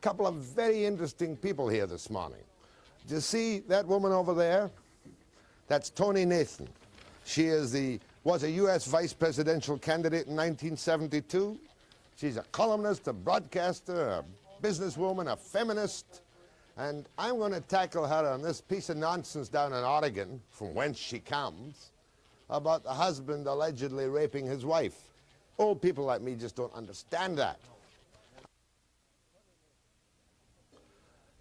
couple of very interesting people here this morning. Do you see that woman over there? That's Tonie Nathan. She was a U.S. vice presidential candidate in 1972. She's a columnist, a broadcaster, a businesswoman, a feminist. And I'm going to tackle her on this piece of nonsense down in Oregon, from whence she comes, about the husband allegedly raping his wife. Old people like me just don't understand that.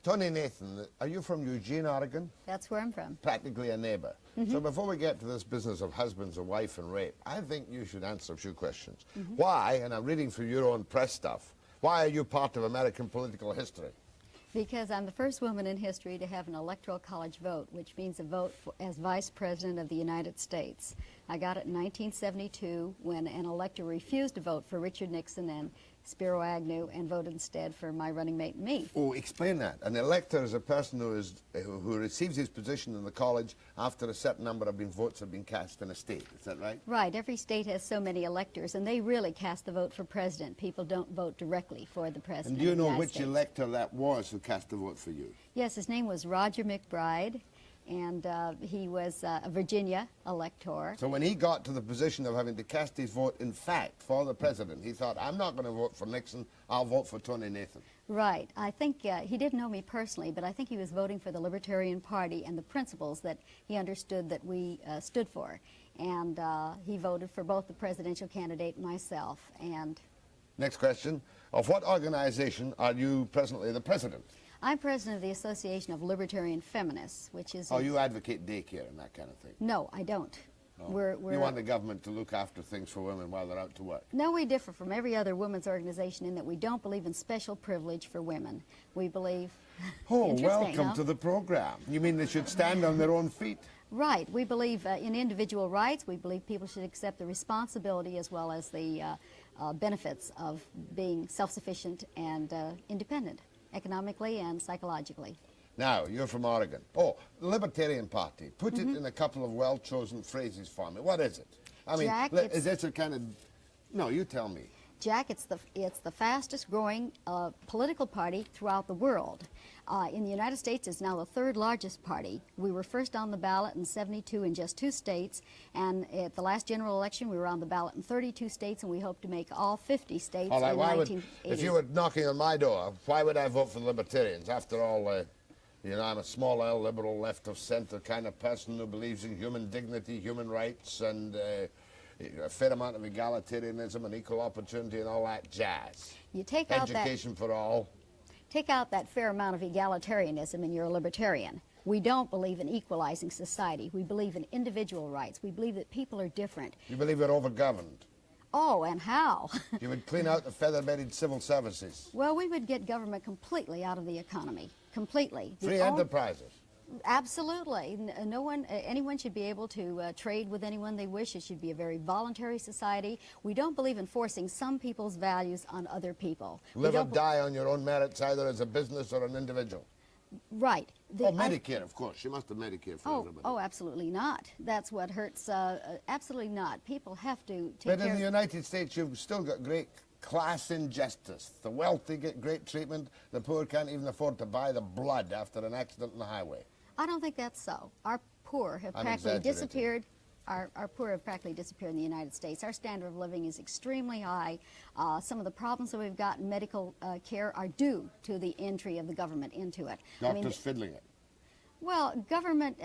Tonie Nathan, are you from Eugene, Oregon? That's where I'm from. Practically a neighbor. So before we get to this business of husbands and wife and rape, I think you should answer a few questions. Why, and I'm reading from your own press stuff, why are you part of American political history? Because I'm the first woman in history to have an electoral college vote, which means a vote as Vice President of the United States. I got it in 1972 when an elector refused to vote for Richard Nixon and Spiro Agnew and voted instead for my running mate and me. Oh, explain that. An elector is a person who receives his position in the college after a certain number of votes have been cast in a state. Is that right? Right. Every state has so many electors, and they really cast the vote for president. People don't vote directly for the president. And do you know which States. elector that was who cast the vote for you? Yes, his name was Roger McBride, and he was a Virginia elector. So when he got to the position of having to cast his vote, in fact, for the president, he thought, I'm not going to vote for Nixon, I'll vote for Tonie Nathan. Right. I think he didn't know me personally, but I think he was voting for the Libertarian Party and the principles that he understood that we stood for. And he voted for both the presidential candidate and myself. And next question. Of what organization are you presently the president? I'm president of the Association of Libertarian Feminists, which is... Oh, you advocate daycare and that kind of thing? No, I don't. No. You want the government to look after things for women while they're out to work? No, we differ from every other women's organization in that we don't believe in special privilege for women. We believe... Oh, welcome to the program. You mean they should stand on their own feet? Right. We believe in individual rights. We believe people should accept the responsibility as well as the benefits of being self-sufficient and independent, economically and psychologically. Now, you're from Oregon. Oh, the Libertarian Party. Put it in a couple of well-chosen phrases for me. What is it? I mean, Jack, is this a kind of... No, you tell me. Jack, it's the fastest growing political party throughout the world. In the United States, it's now the third largest party. We were first on the ballot in '72 in just 2 states, and at the last general election, we were on the ballot in 32 states, and we hope to make all 50 states All right, in 1980. If you were knocking on my door, why would I vote for the Libertarians? After all, you know, I'm a small L liberal, left of center kind of person who believes in human dignity, human rights, and a fair amount of egalitarianism and equal opportunity and all that jazz. You take out education for all. Take out that fair amount of egalitarianism and you're a libertarian. We don't believe in equalizing society. We believe in individual rights. We believe that people are different. You believe we're overgoverned? Oh, and how? You would clean out the feather-bedded civil services. Well, we would get government completely out of the economy. Completely. Free enterprises. Absolutely. Anyone should be able to trade with anyone they wish. It should be a very voluntary society. We don't believe in forcing some people's values on other people. Live or die on your own merits, either as a business or an individual. Right. Medicare, of course. You must have Medicare for everybody. Oh, absolutely not. That's what hurts. Absolutely not. People have to take care. But in the United States, you've still got great class injustice. The wealthy get great treatment. The poor can't even afford to buy the blood after an accident on the highway. I don't think that's so. Our poor have practically disappeared. Our poor have practically disappeared in the United States. Our standard of living is extremely high. Some of the problems that we've got in medical care are due to the entry of the government into it. Doctors fiddling it. Well, government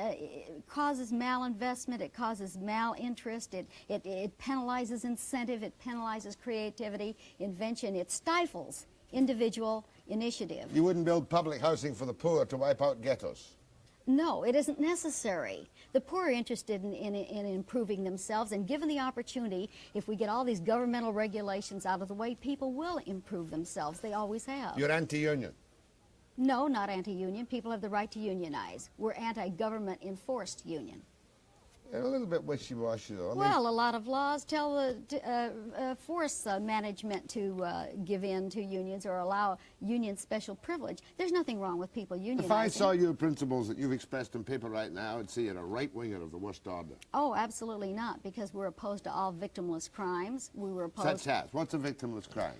causes malinvestment, it causes malinterest, it penalizes incentive, it penalizes creativity, invention, it stifles individual initiative. You wouldn't build public housing for the poor to wipe out ghettos? No, it isn't necessary. The poor are interested in improving themselves, and given the opportunity, if we get all these governmental regulations out of the way, people will improve themselves. They always have. You're anti-union? No, not anti-union. People have the right to unionize. We're anti-government enforced union. A little bit wishy-washy, though. Well, a lot of laws tell the force management to give in to unions or allow union special privilege. There's nothing wrong with people unionizing. If I saw your principles that you've expressed in paper right now, I'd say you're a right-winger of the worst order. Oh, absolutely not, because we're opposed to all victimless crimes. We were opposed... Such as? What's a victimless crime?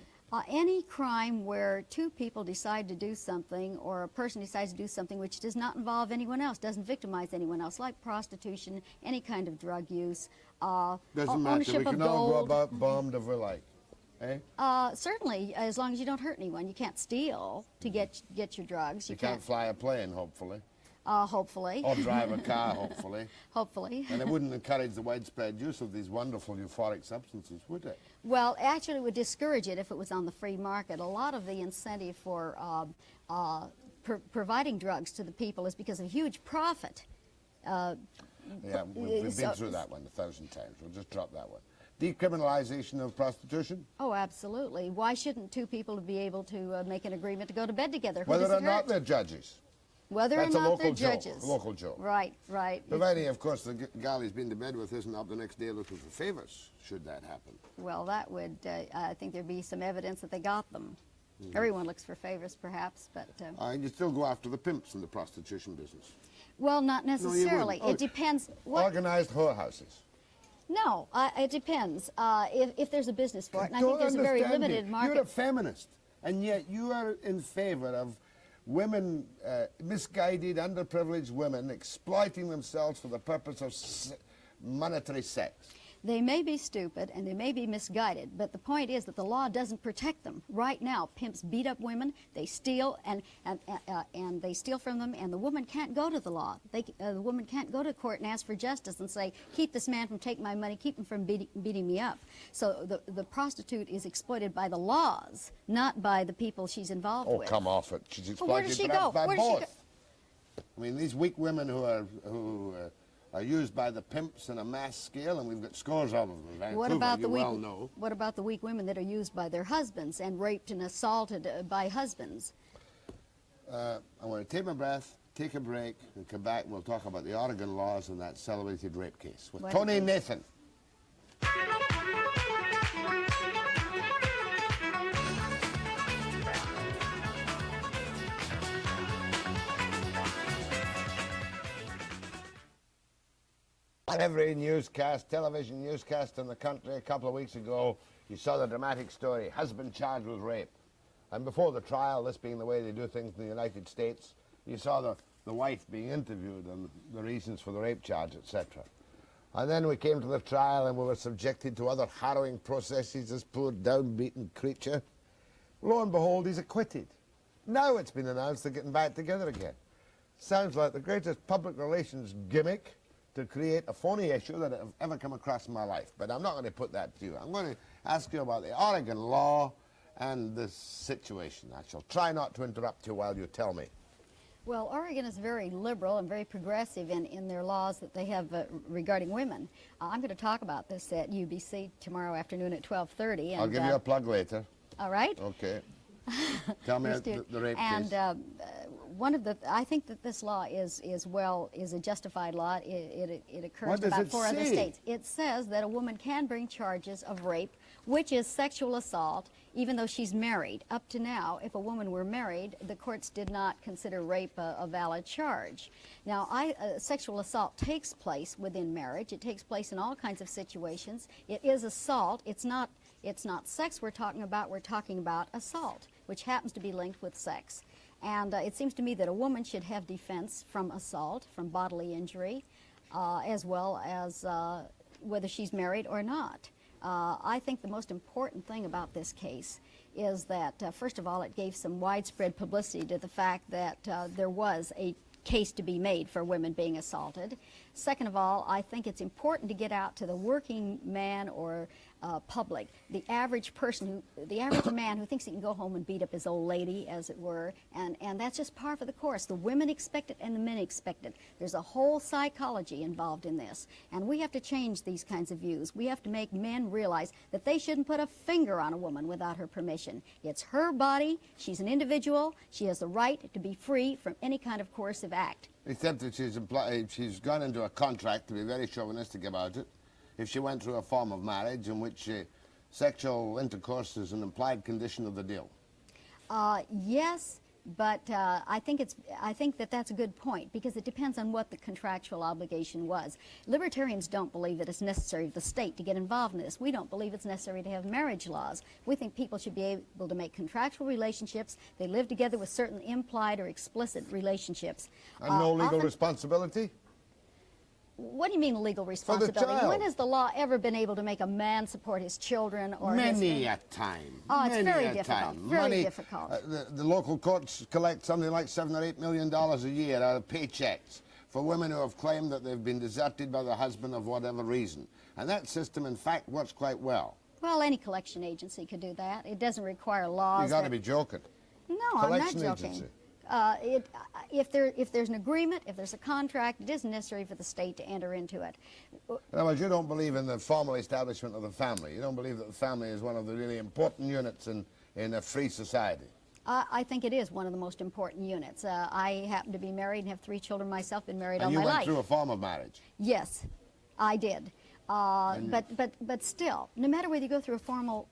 Any crime where two people decide to do something, or a person decides to do something which does not involve anyone else, doesn't victimize anyone else, like prostitution, any kind of drug use, Doesn't matter. ownership We can of all go gold. about bombed if we like. Eh? Certainly, as long as you don't hurt anyone. You can't steal to get your drugs. You can't fly a plane, hopefully. Hopefully. Or drive a car, hopefully. Hopefully. And it wouldn't encourage the widespread use of these wonderful euphoric substances, would it? Well, actually, it would discourage it if it was on the free market. A lot of the incentive for providing drugs to the people is because of huge profit. Yeah, we've been through that one 1,000 times. We'll just drop that one. Decriminalization of prostitution? Oh, absolutely. Why shouldn't two people be able to make an agreement to go to bed together? Whether or not they're judges. Whether or That's a not local they're joke, judges. local joke. Right, right. Providing, of course, the gal he's been to bed with isn't up the next day looking for favors, should that happen. Well, that would, I think there'd be some evidence that they got them. Everyone looks for favors, perhaps, but... And you still go after the pimps in the prostitution business. Well, not necessarily. No, you It depends. What? Organized whorehouses. No, it depends if there's a business for it. And I think Don't there's a very understand limited you. market. You're a feminist, and yet you are in favor of women, misguided, underprivileged women, exploiting themselves for the purpose of monetary sex. They may be stupid and they may be misguided, but the point is that the law doesn't protect them. Right now, pimps beat up women, they steal, and they steal from them, and the woman can't go to the law. The woman can't go to court and ask for justice and say, keep this man from taking my money, keep him from beating me up. So the prostitute is exploited by the laws, not by the people she's involved with. Oh, come off it. She's exploited Well, where does she go? by Where does she both. I mean, these weak women who are used by the pimps on a mass scale, and we've got scores of them in Vancouver, What about you well know. What about the weak women that are used by their husbands and raped and assaulted by husbands? I want to take my breath, take a break, and come back, and we'll talk about the Oregon laws and that celebrated rape case with Tonie Nathan. Every newscast, television newscast in the country a couple of weeks ago, you saw the dramatic story, husband charged with rape. And before the trial, this being the way they do things in the United States, you saw the wife being interviewed and the reasons for the rape charge, etc. And then we came to the trial and we were subjected to other harrowing processes, this poor downbeaten creature. Lo and behold, he's acquitted. Now it's been announced they're getting back together again. Sounds like the greatest public relations gimmick to create a phony issue that I've ever come across in my life. But I'm not going to put that to you. I'm going to ask you about the Oregon law and this situation. I shall try not to interrupt you while you tell me. Well, Oregon is very liberal and very progressive in their laws that they have regarding women. I'm going to talk about this at UBC tomorrow afternoon at 12:30. I'll give you a plug later. All right. Okay. Tell me the rape and, case. I think that this law is a justified law. It occurs What in does about it 4 other say? states. It says that a woman can bring charges of rape, which is sexual assault, even though she's married. Up to now, if a woman were married, the courts did not consider rape a valid charge. Now, sexual assault takes place within marriage. It takes place in all kinds of situations. It is assault. It's not sex we're talking about. We're talking about assault, which happens to be linked with sex. And it seems to me that a woman should have defense from assault, from bodily injury, as well as whether she's married or not. I think the most important thing about this case is that, first of all, it gave some widespread publicity to the fact that there was a case to be made for women being assaulted. Second of all, I think it's important to get out to the working man or public, the average person, the average man who thinks he can go home and beat up his old lady, as it were, and that's just par for the course. The women expect it and the men expect it. There's a whole psychology involved in this, and we have to change these kinds of views. We have to make men realize that they shouldn't put a finger on a woman without her permission. It's her body, she's an individual, she has the right to be free from any kind of coercive act. Except that she's gone into a contract, to be very chauvinistic about it, if she went through a form of marriage in which sexual intercourse is an implied condition of the deal. Yes, But I think that that's a good point, because it depends on what the contractual obligation was. Libertarians don't believe that it's necessary for the state to get involved in this. We don't believe it's necessary to have marriage laws. We think people should be able to make contractual relationships. They live together with certain implied or explicit relationships. And no legal responsibility? What do you mean legal responsibility? child. When has the law ever been able to make a man support his children or Many a time. Oh, it's Many very a difficult. time. Very Money, difficult. The local courts collect something like $7 or $8 million a year out of paychecks for women who have claimed that they've been deserted by their husband of whatever reason. And that system, in fact, works quite well. Well, any collection agency could do that. It doesn't require laws. You got to be joking. No, I'm not Collection joking. agency. If there's an agreement, if there's a contract, it isn't necessary for the state to enter into it. In other words, you don't believe in the formal establishment of the family. You don't believe that the family is one of the really important units in a free society. I think it is one of the most important units. I happen to be married and have 3 children myself, been married all And my you life. went through a form of marriage. Yes, I did. But still, no matter whether you go through a formal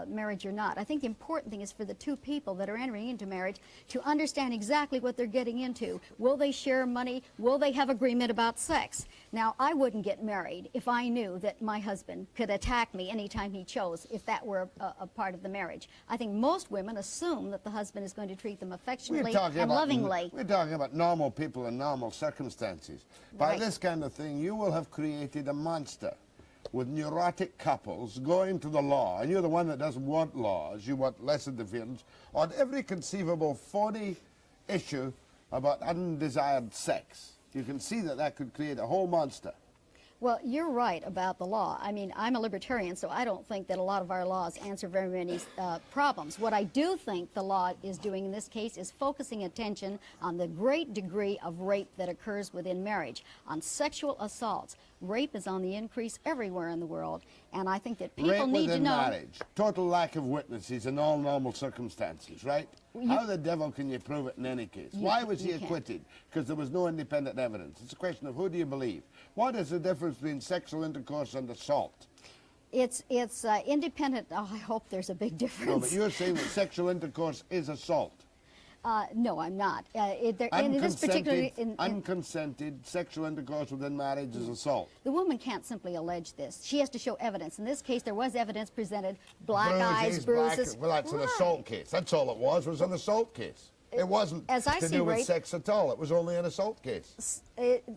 marriage or not, I think the important thing is for the 2 people that are entering into marriage to understand exactly what they're getting into. Will they share money? Will they have agreement about sex? Now, I wouldn't get married if I knew that my husband could attack me anytime he chose, if that were a part of the marriage. I think most women assume that the husband is going to treat them affectionately and lovingly. We're talking about normal people in normal circumstances. By Right. this kind of thing, you will have created a monster with neurotic couples going to the law, and you're the one that doesn't want laws, you want less interference, on every conceivable phony issue about undesired sex. You can see that that could create a whole monster. Well, you're right about the law. I mean, I'm a libertarian, so I don't think that a lot of our laws answer very many problems. What I do think the law is doing in this case is focusing attention on the great degree of rape that occurs within marriage, on sexual assaults. Rape is on the increase everywhere in the world, and I think that people Rape need to within know. marriage, total lack of witnesses in all normal circumstances, right? How the devil can you prove it in any case? Why was he you can't. acquitted? Because there was no independent evidence. It's a question of who do you believe? What is the difference between sexual intercourse and assault? It's independent. Oh, I hope there's a big difference. No, but you're saying that sexual intercourse is assault. No, I'm not. In this particular, Unconsented sexual intercourse within marriage is assault. the woman can't simply allege this. She has to show evidence. In this case, there was evidence presented: black eyes, bruises. Well, that's an assault case. That's all it was an assault case. It wasn't As I to see do with rape- sex at all. It was only an assault case.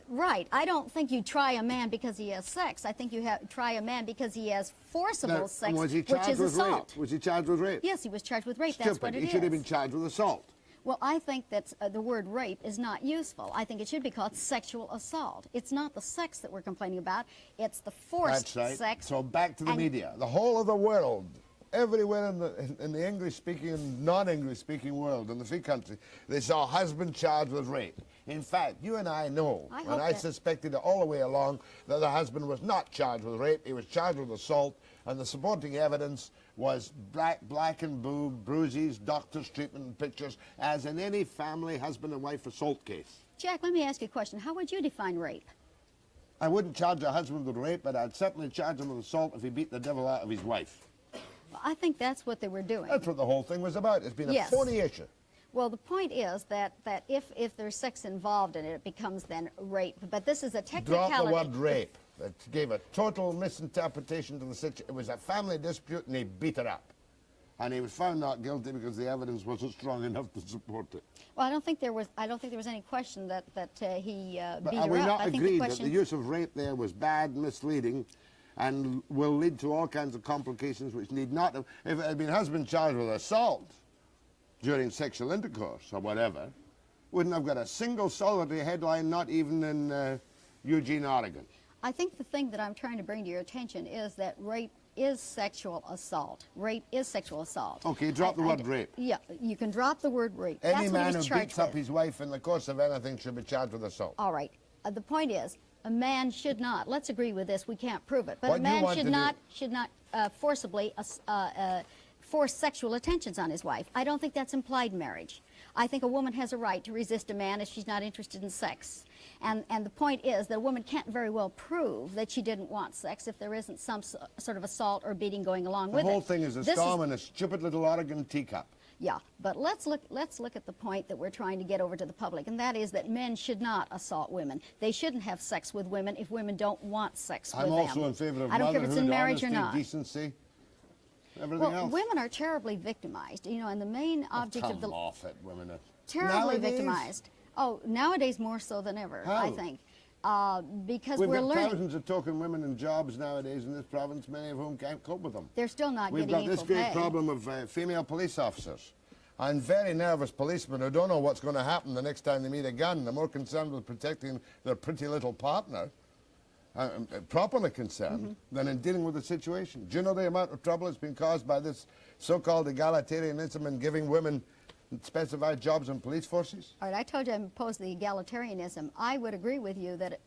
Right. I don't think you try a man because he has sex. I think you try a man because he has forcible Now, sex, was he which charged is with assault. rape? Was he charged with rape? Yes, he was charged with rape. Stupid. That's what it He is. should have been charged with assault. Well, I think that the word rape is not useful. I think it should be called sexual assault. It's not the sex that we're complaining about. It's the forced That's right. sex. So back to the and- media. The whole of the world, everywhere in the English-speaking and non-English-speaking world, in the free country, they saw husband charged with rape. In fact, you and I know, I and hope I that- suspected it all the way along, that the husband was not charged with rape. He was charged with assault, and the supporting evidence was black and blue, bruises, doctor's treatment, and pictures, as in any family husband and wife assault case. Jack, let me ask you a question. How would you define rape? I wouldn't charge a husband with rape, but I'd certainly charge him with assault if he beat the devil out of his wife. Well, I think that's what they were doing. That's what the whole thing was about. It's been a Yes. phony issue. Well, the point is that if there's sex involved in it, it becomes then rape. But this is a technicality. Drop the word rape. That gave a total misinterpretation to the situation. It was a family dispute, and he beat her up. And he was found not guilty because the evidence wasn't strong enough to support it. Well, I don't think there was any question that he But beat are her we up. not I think agreed the that question. the use of rape there was bad, misleading, and will lead to all kinds of complications which need not have... If it had been husband charged with assault during sexual intercourse or whatever, wouldn't have got a single solitary headline, not even in Eugene, Oregon. I think the thing that I'm trying to bring to your attention is that rape is sexual assault. Rape is sexual assault. Okay, drop the word rape. Yeah, you can drop the word rape. Any That's what man he who was charged beats up with. his wife in the course of anything should be charged with assault. All right. The point is, a man should not. Let's agree with this. We can't prove it, but What a do you man want to should not forcibly force sexual attentions on his wife. I don't think that's implied marriage. I think a woman has a right to resist a man if she's not interested in sex. And the point is that a woman can't very well prove that she didn't want sex if there isn't some sort of assault or beating going along The with it. whole thing is a This storm in a stupid little Oregon teacup. Yeah, but let's look at the point that we're trying to get over to the public, and that is that men should not assault women. They shouldn't have sex with women if women don't want sex with them. I'm also in favor of I don't care if it's in motherhood, marriage or honesty, not. decency, everything Well, else. women are terribly victimized, you know, and the main object of the... Come off it, women are... Terribly Nowadays? victimized. Oh, nowadays more so than ever, I How? think. Because We've we're got learning. thousands of token women in jobs nowadays in this province, many of whom can't cope with them. They're still not We've getting got this equal great pay. problem of female police officers and very nervous policemen who don't know what's going to happen the next time they meet a gun. They're more concerned with protecting their pretty little partner, properly concerned, than in dealing with the situation. Do you know the amount of trouble that's been caused by this so-called egalitarianism and giving women specified jobs in police forces? All right, I told you I'm opposed to the egalitarianism. I would agree with you that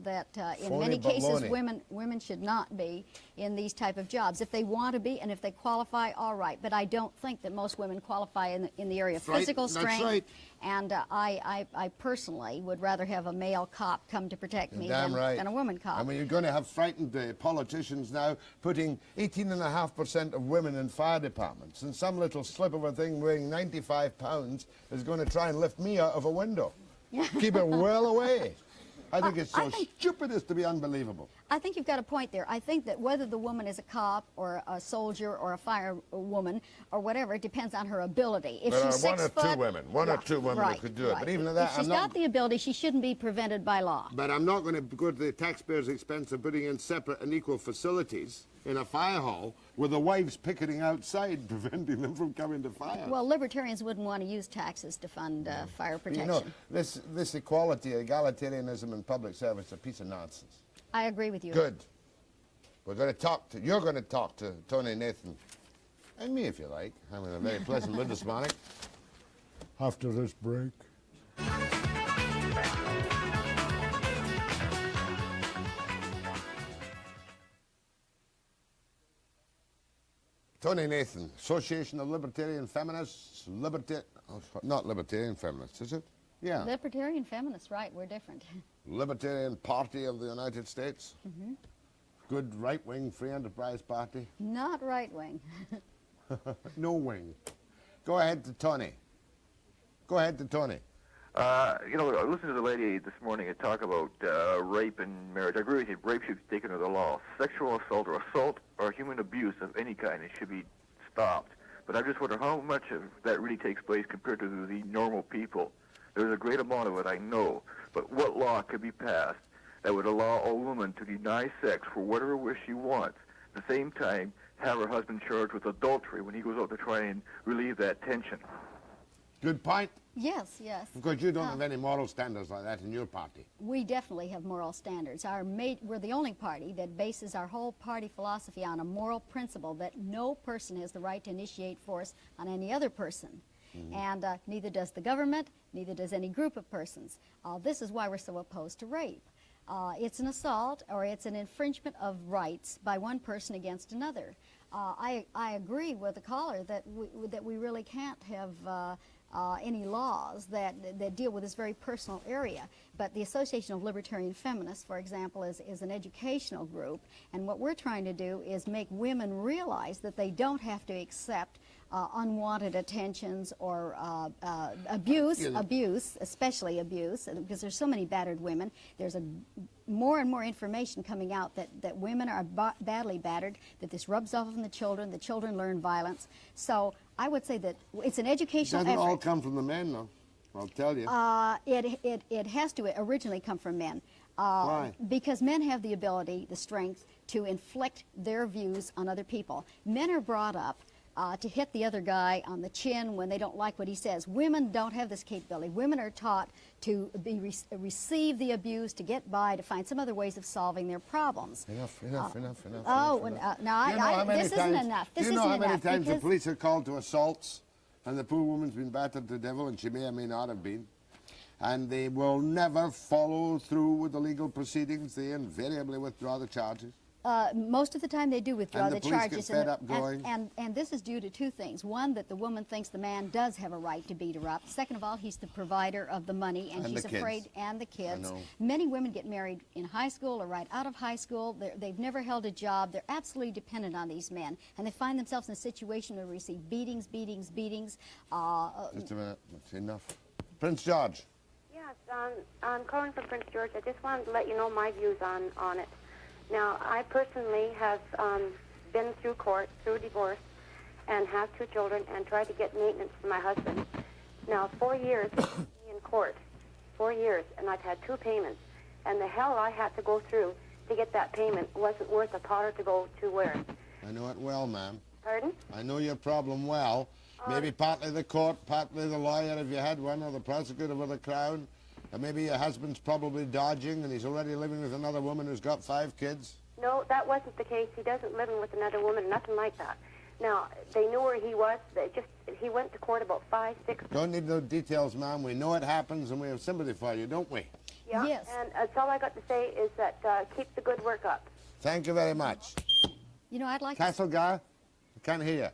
in Phony many cases baloney. women should not be in these type of jobs. If they want to be and if they qualify, all right. But I don't think that most women qualify in the area of Right, physical that's strength. right. And I personally would rather have a male cop come to protect me Damn right. than a woman cop. I mean, you're going to have frightened politicians now putting 18.5% of women in fire departments, and some little slip of a thing weighing 95 pounds is going to try and lift me out of a window. Keep it well away. I think it's so stupid as to be unbelievable. I think you've got a point there. I think that whether the woman is a cop or a soldier or a firewoman or whatever, it depends on her ability. If There she's are one 6 or two foot, women, one or two women right, who could do it. right. But even at that, if she's I'm got not. the ability, she shouldn't be prevented by law. But I'm not going to go to the taxpayers' expense of putting in separate and equal facilities in a fire hall with the wives picketing outside, preventing them from coming to fire. Well, libertarians wouldn't want to use taxes to fund fire But you protection. know, this equality, egalitarianism in public service is a piece of nonsense. I agree with you. Good. We're going to talk to, you're going to talk to Tonie Nathan, and me if you like. I'm in a very pleasant mood this morning. After this break. Tonie Nathan, Association of Libertarian Feminists, not Libertarian Feminists, is it? Yeah. Libertarian feminists, right, we're different. Libertarian Party of the United States. Good right-wing free enterprise party. Not right-wing. No wing. Go ahead to Tonie. Go ahead to Tonie. You know, I listened to the lady this morning talk about rape and marriage. I agree with you. Rape should be taken under the law. Sexual assault or human abuse of any kind, it should be stopped. But I just wonder how much of that really takes place compared to the normal people. There's a great amount of it, I know. But what law could be passed that would allow a woman to deny sex for whatever wish she wants, at the same time have her husband charged with adultery when he goes out to try and relieve that tension? Good point. Yes, yes. Because you don't have any moral standards like that in your party. We definitely have moral standards. We're the only party that bases our whole party philosophy on a moral principle that no person has the right to initiate force on any other person. And neither does the government, neither does any group of persons. This is why we're so opposed to rape. It's an assault or it's an infringement of rights by one person against another. I agree with the caller that we really can't have any laws that deal with this very personal area. But the Association of Libertarian Feminists, for example, is an educational group, and what we're trying to do is make women realize that they don't have to accept unwanted attentions or abuse, especially abuse, because there's so many battered women. There's more and more information coming out that women are badly battered, that this rubs off on the children learn violence. So I would say that it's an educational effort. It doesn't all come from the men, though, I'll tell you. It has to originally come from men. Why? Because men have the ability, the strength, to inflict their views on other people. Men are brought up to hit the other guy on the chin when they don't like what he says. Women don't have this capability. Women are taught to receive the abuse, to get by, to find some other ways of solving their problems. Enough. Oh, no, this isn't enough. This do you know isn't how many enough times the because police are called to assaults and the poor woman's been battered to devil, and she may or may not have been, and they will never follow through with the legal proceedings? They invariably withdraw the charges. Most of the time they do withdraw And the the police get charges. fed up going? And this is due to two things. One, that the woman thinks the man does have a right to beat her up. Second of all, he's the provider of the money, and And she's the kids. afraid, and the kids. I know. Many women get married in high school or right out of high school. They've never held a job. They're absolutely dependent on these men, and they find themselves in a situation where they receive beatings. Just a minute. That's enough. Prince George. Yes, I'm calling from Prince George. I just wanted to let you know my views on it. Now, I personally have been through court, through divorce, and have 2 children, and tried to get maintenance for my husband. Now, 4 years in court, 4 years, and I've had 2 payments. And the hell I had to go through to get that payment wasn't worth a powder to go to where. I know it well, ma'am. Pardon? I know your problem well. Maybe partly the court, partly the lawyer if you had one, or the prosecutor with the crown. And maybe your husband's probably dodging and he's already living with another woman who's got 5 kids. No, that wasn't the case. He doesn't live with another woman, nothing like that. Now, they knew where he was. He went to court about 5, 6. Don't need no details, ma'am. We know it happens and we have sympathy for you, don't we? Yeah, Yes. and that's all I got to say is that keep the good work up. Thank you very much. You know, I'd like to... Castlegar, I can't hear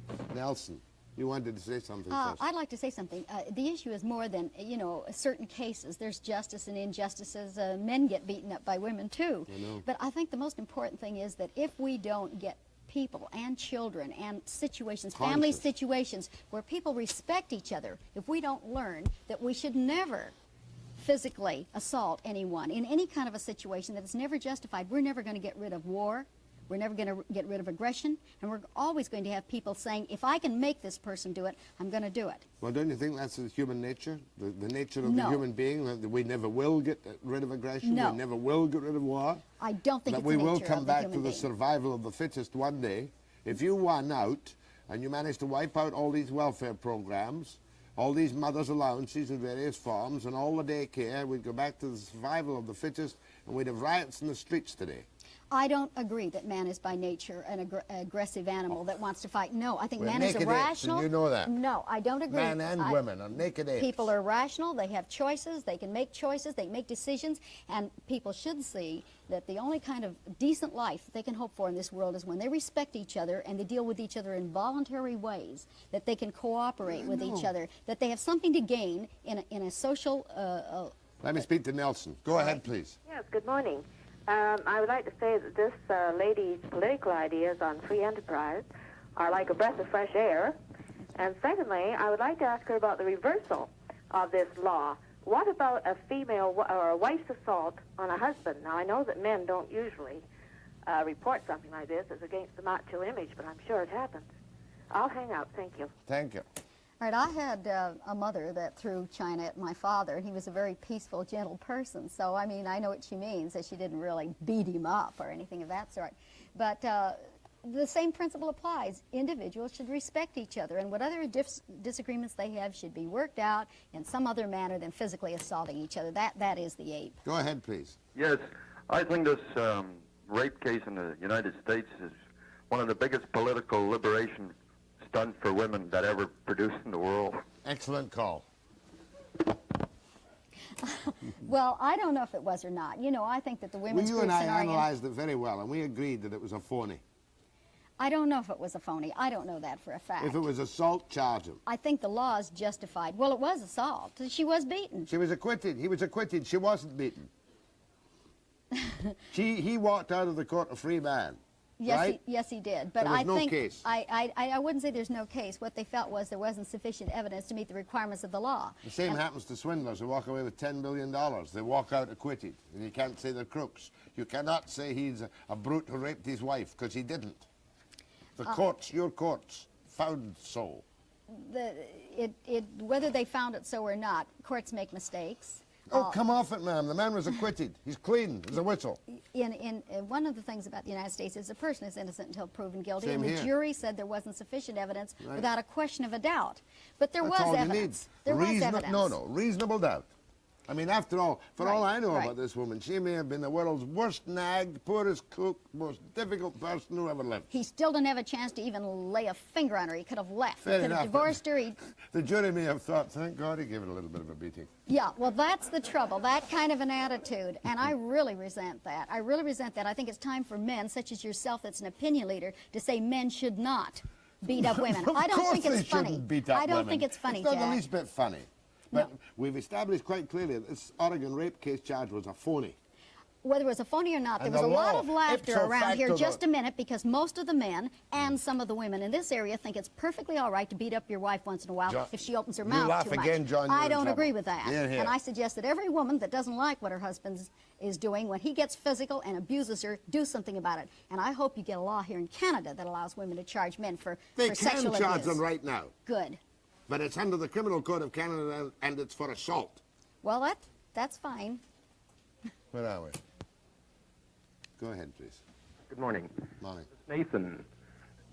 you. Nelson, you wanted to say something first. I'd like to say something. The issue is more than, you know, certain cases. There's justice and injustices. Men get beaten up by women, too. I know. But I think the most important thing is that if we don't get people and children and situations, family Conscious. situations, where people respect each other, if we don't learn that we should never physically assault anyone in any kind of a situation, that is never justified, we're never going to get rid of war. We're never going to get rid of aggression, and we're always going to have people saying, if I can make this person do it, I'm going to do it. Well, don't you think that's the human nature? The nature of No. the human being, that we never will get rid of aggression, No. we never will get rid of war? I don't think That it's we the will nature come of the back to human the being. survival of the fittest one day. If you won out and you managed to wipe out all these welfare programs, all these mothers' allowances in various forms, and all the daycare, we'd go back to the survival of the fittest, and we'd have riots in the streets today. I don't agree that man is by nature an aggressive animal that wants to fight. No, I think We're man is naked apes, irrational. and you know that. No, I don't agree. Men and women are naked apes. People are rational. They have choices. They can make choices. They make decisions. And people should see that the only kind of decent life they can hope for in this world is when they respect each other and they deal with each other in voluntary ways, that they can cooperate with each other, that they have something to gain in a social... Let me speak to Nelson. Go ahead, please. Yes, good morning. I would like to say that this lady's political ideas on free enterprise are like a breath of fresh air. And secondly, I would like to ask her about the reversal of this law. What about a female or a wife's assault on a husband? Now, I know that men don't usually report something like this as against the macho image, but I'm sure it happens. I'll hang up. Thank you. Thank you. All right, I had a mother that threw China at my father, and he was a very peaceful, gentle person. So, I mean, I know what she means, that she didn't really beat him up or anything of that sort. But the same principle applies. Individuals should respect each other, and what other disagreements they have should be worked out in some other manner than physically assaulting each other. That is the ape. Go ahead, please. Yes, I think this rape case in the United States is one of the biggest political liberation stunts for women that ever produced in the world. Excellent call. Well, I don't know if it was or not. You know, I think that the women's Well, you and groups I in our analyzed it very well, and we agreed that it was a phony. I don't know if it was a phony. I don't know that for a fact. If it was assault, charge him. I think the law is justified. Well, it was assault. She was beaten. She was acquitted. He was acquitted. She wasn't beaten. He walked out of the court a free man. Yes, right? yes, he did. But There was I no think case. I wouldn't say there's no case. What they felt was there wasn't sufficient evidence to meet the requirements of the law. The same And- happens to swindlers who walk away with $10 billion. They walk out acquitted, and you can't say they're crooks. You cannot say he's a brute who raped his wife, because he didn't. The courts, your courts, found so. Whether they found it so or not, courts make mistakes. Oh, come off it, ma'am. The man was acquitted. He's clean. There's a whistle. One of the things about the United States is a person is innocent until proven guilty, Same and the here. jury said there wasn't sufficient evidence Right. without a question of a doubt. But there That's was all evidence. you There need. was evidence. No, reasonable doubt. I mean, after all, for all I know right. about this woman, she may have been the world's worst nag, poorest cook, most difficult person who ever lived. He still didn't have a chance to even lay a finger on her. He could have left. Fair He could enough, have divorced her. The jury may have thought, thank God he gave it a little bit of a beating. Yeah, well, that's the trouble, that kind of an attitude, and I really resent that. I really resent that. I think it's time for men, such as yourself, that's an opinion leader, to say men should not beat up women. I don't think it's funny. I don't think it's funny, It's not Jack. the least bit funny. But we've established quite clearly that this Oregon rape case charge was a phony. Whether it was a phony or not, there And was the a lot law, of laughter ipso around here. facto, Just a minute, because most of the men and some of the women in this area think it's perfectly all right to beat up your wife once in a while John, if she opens her you mouth laugh too much. again, John, you're I in don't trouble. agree with that. Here, here. And I suggest that every woman that doesn't like what her husband is doing, when he gets physical and abuses her, do something about it. And I hope you get a law here in Canada that allows women to charge men for sexual They can charge abuse. them right now. Good. But it's under the Criminal Code of Canada, and it's for assault. Well, that's fine. Where are we? Go ahead, please. Good morning. Morning. Nathan,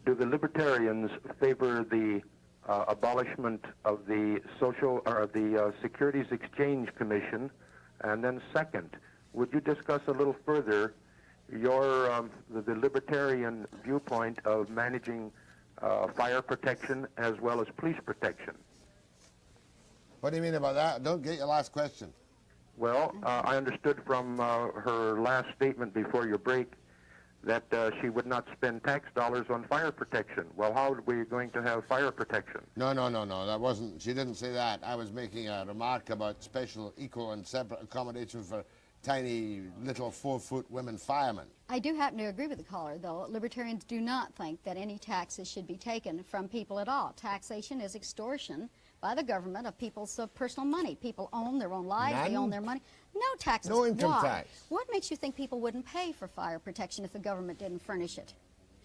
do the libertarians favor the abolishment of the Securities Exchange Commission? And then second, would you discuss a little further the libertarian viewpoint of managing fire protection as well as police protection? What do you mean about that? Don't get your last question. Well, I understood from her last statement before your break that she would not spend tax dollars on fire protection. Well, how are we going to have fire protection? No, that wasn't, she didn't say that. I was making a remark about special, equal, and separate accommodation for tiny, little 4-foot women firemen. I do happen to agree with the caller, though. Libertarians do not think that any taxes should be taken from people at all. Taxation is extortion by the government of people's personal money. People own their own lives, they own their money. No taxes. No income Why? tax. What makes you think people wouldn't pay for fire protection if the government didn't furnish it?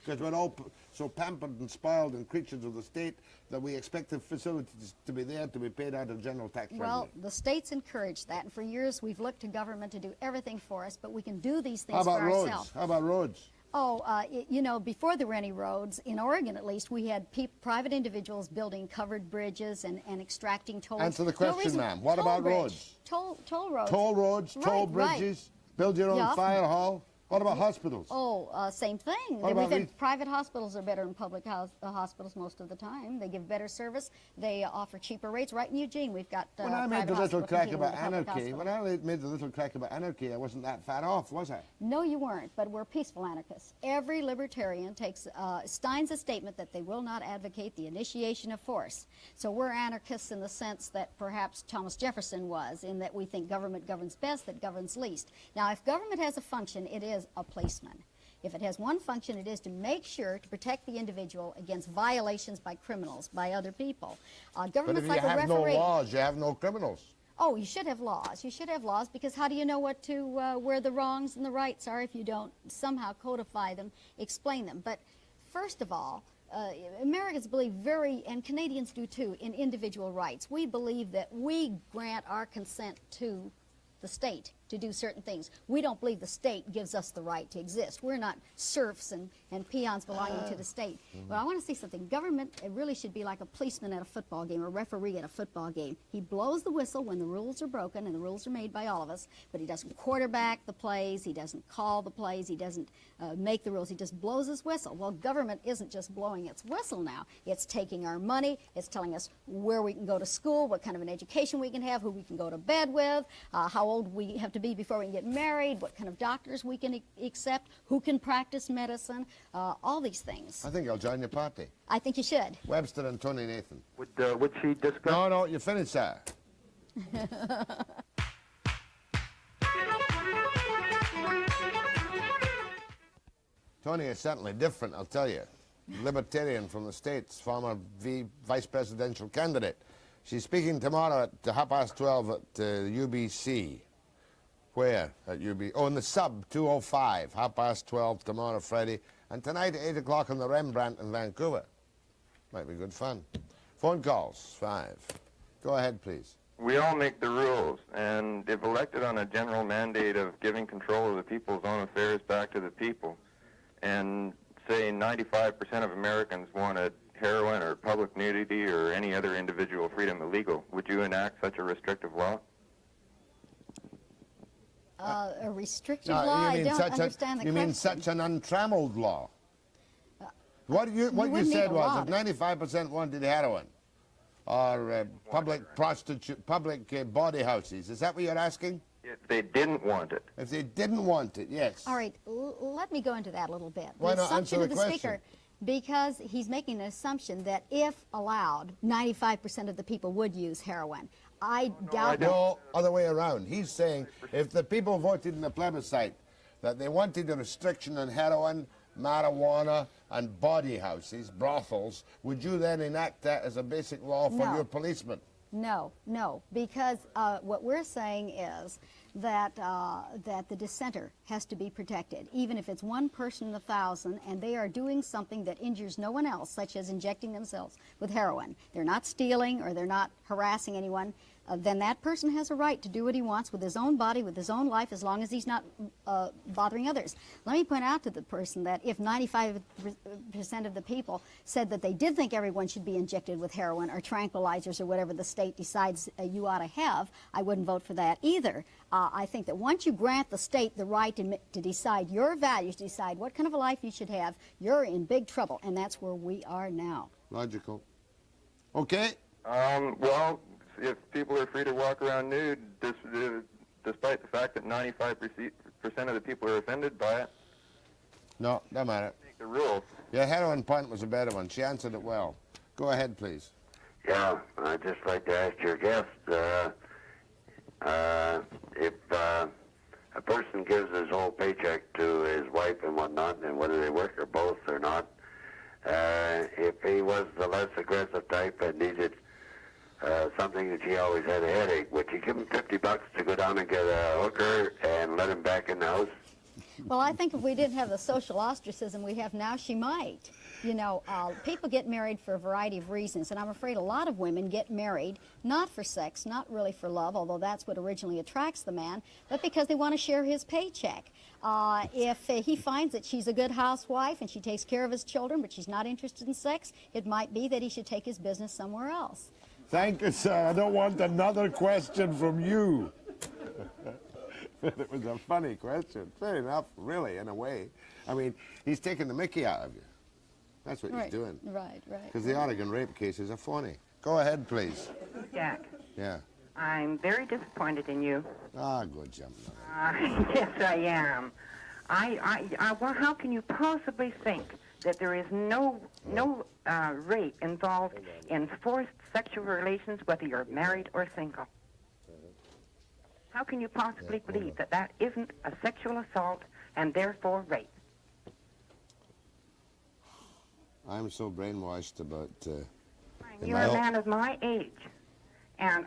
Because we're all so pampered and spoiled and creatures of the state that we expect the facilities to be there to be paid out of general tax revenue. Well, the states encourage that, and for years we've looked to government to do everything for us, but we can do these things How about for roads? ourselves. How about roads? Oh, you know, before there were any roads, in Oregon at least, we had private individuals building covered bridges and extracting tolls. Answer the question, ma'am. What Toll about bridge. roads? Toll roads. Toll roads, toll Right, bridges, build your own Yeah. fire hall. What about hospitals? Oh, same thing. What about Private hospitals are better than public hospitals most of the time. They give better service. They offer cheaper rates. Right in Eugene, we've got When I made private the little hospital crack competing with about the public anarchy, hospital. when I made the little crack about anarchy, I wasn't that far off, was I? No, you weren't, but we're peaceful anarchists. Every libertarian signs a statement that they will not advocate the initiation of force. So we're anarchists in the sense that perhaps Thomas Jefferson was, in that we think government governs best, that governs least. Now, if government has a function, it is a policeman. If it has one function, it is to make sure to protect the individual against violations by criminals, by other people. But Government's if you like a have no referee. laws, you have no criminals. Oh, you should have laws. You should have laws, because how do you know where the wrongs and the rights are if you don't somehow codify them, explain them? But first of all, Americans believe and Canadians do too, in individual rights. We believe that we grant our consent to the state to do certain things. We don't believe the state gives us the right to exist. We're not serfs and peons belonging to the state. But I want to say something. Government, it really should be like a policeman at a football game, or a referee at a football game. He blows the whistle when the rules are broken, and the rules are made by all of us, but he doesn't quarterback the plays, he doesn't call the plays, he doesn't make the rules, he just blows his whistle. Well, government isn't just blowing its whistle now. It's taking our money, it's telling us where we can go to school, what kind of an education we can have, who we can go to bed with, how old we have to be before we can get married, what kind of doctors we can accept, who can practice medicine, all these things. I think I'll join your party. I think you should. Webster and Tonie Nathan. Would she discuss? No, you finished, sir. Tonie is certainly different, I'll tell you. Libertarian from the States, former vice presidential candidate. She's speaking tomorrow at 12:30 at UBC. Where at UB? Oh, in the Sub, 205, 12:30 tomorrow, Friday. And tonight at 8 o'clock on the Rembrandt in Vancouver. Might be good fun. Phone calls, 5. Go ahead, please. We all make the rules, and if elected on a general mandate of giving control of the people's own affairs back to the people, and say 95% of Americans wanted heroin or public nudity or any other individual freedom illegal, would you enact such a restrictive law? A restrictive No, law? you I mean don't such understand a, the you question. mean such an untrammeled law? What you wouldn't need said a was law. if 95% wanted heroin or public prostitute, public body houses, is that what you're asking? If they didn't want it. If they didn't want it, yes. All right, let me go into that a little bit. Why The not answer assumption the of the question? speaker, because he's making an assumption that if allowed, 95% of the people would use heroin. I doubt that. No, other way around. He's saying if the people voted in the plebiscite that they wanted a restriction on heroin, marijuana, and body houses, brothels, would you then enact that as a basic law for No. your policemen? No, no, because what we're saying is that that the dissenter has to be protected, even if it's one person in 1,000 and they are doing something that injures no one else, such as injecting themselves with heroin. They're not stealing or they're not harassing anyone. Then that person has a right to do what he wants with his own body, with his own life, as long as he's not bothering others. Let me point out to the person that if 95% of the people said that they did think everyone should be injected with heroin or tranquilizers or whatever the state decides you ought to have, I wouldn't vote for that either. I think that once you grant the state the right to decide your values, to decide what kind of a life you should have, you're in big trouble, and that's where we are now. Logical. Okay. Well, if people are free to walk around nude, despite the fact that 95% of the people are offended by it, No, don't matter. make the rules. Your heroin point was a better one. She answered it well. Go ahead, please. Yeah, I'd just like to ask your guest if a person gives his whole paycheck to his wife and whatnot, and whether they work or both or not, if he was the less aggressive type and needed something that she always had a headache, would you give him $50 to go down and get a hooker and let him back in the house? Well, I think if we didn't have the social ostracism we have now, she might. You know, people get married for a variety of reasons, and I'm afraid a lot of women get married not for sex, not really for love, although that's what originally attracts the man, but because they want to share his paycheck. If he finds that she's a good housewife and she takes care of his children, but she's not interested in sex, it might be that he should take his business somewhere else. Thank you, sir. I don't want another question from you. It was a funny question. Fair enough, really, in a way. I mean, he's taking the mickey out of you. That's what he's doing. Right, right. Because the Oregon rape cases are phony. Go ahead, please. Jack, Yeah. I'm very disappointed in you. Ah, good job. Yes, I am. Well, how can you possibly think that there is no rape involved in forced sexual relations, whether you're married or single? How can you possibly believe that that isn't a sexual assault and therefore rape? I'm so brainwashed about... You're a man of my age, and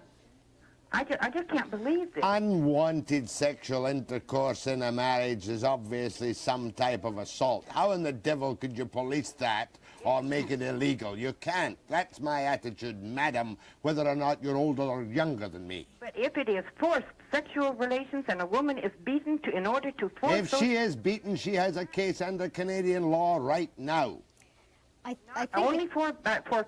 I just can't believe this. Unwanted sexual intercourse in a marriage is obviously some type of assault. How in the devil could you police that or make it illegal? You can't. That's my attitude, madam, whether or not you're older or younger than me. But if it is forced sexual relations and a woman is beaten in order to force If she is beaten, she has a case under Canadian law right now. I think only for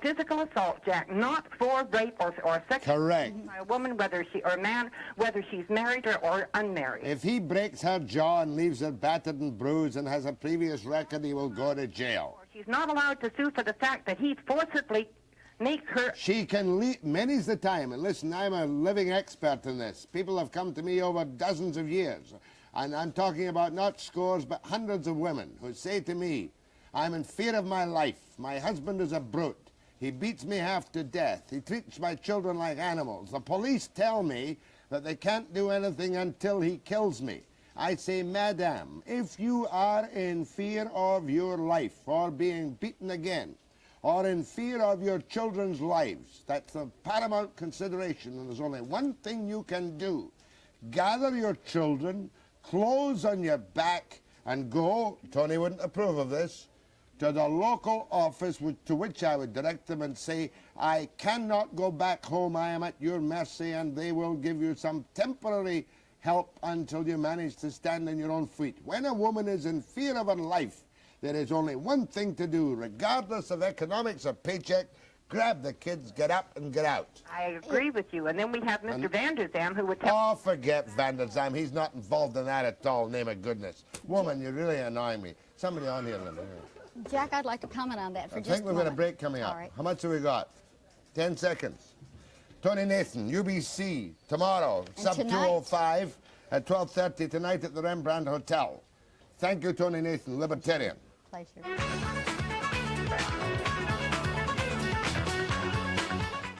physical assault, Jack, not for rape or sexual Correct. by a woman, whether she or a man, whether she's married or unmarried. If he breaks her jaw and leaves her battered and bruised and has a previous record, he will go to jail. She's not allowed to sue for the fact that he forcibly makes her. She can leave many's the time, and listen, I'm a living expert in this. People have come to me over dozens of years, and I'm talking about not scores but hundreds of women who say to me, I'm in fear of my life. My husband is a brute. He beats me half to death. He treats my children like animals. The police tell me that they can't do anything until he kills me. I say, madam, if you are in fear of your life or being beaten again, or in fear of your children's lives, that's a paramount consideration, and there's only one thing you can do. Gather your children, clothes on your back, and go, Tonie wouldn't approve of this, to the local office to which I would direct them and say, I cannot go back home, I am at your mercy, and they will give you some temporary help until you manage to stand on your own feet. When a woman is in fear of her life, there is only one thing to do, regardless of economics or paycheck, grab the kids, get up and get out. I agree with you. And then we have Mr. Van der Zam, who would tell... Oh, forget Van der Zam. He's not involved in that at all, name of goodness. Woman, you really annoy me. Somebody on here, Linda. Jack, I'd like to comment on that for just a moment. I think we've got a break coming up. All right. How much have we got? 10 seconds. Tonie Nathan, UBC, tomorrow, And sub tonight? 205 at 12:30 tonight at the Rembrandt Hotel. Thank you, Tonie Nathan, Libertarian. Pleasure.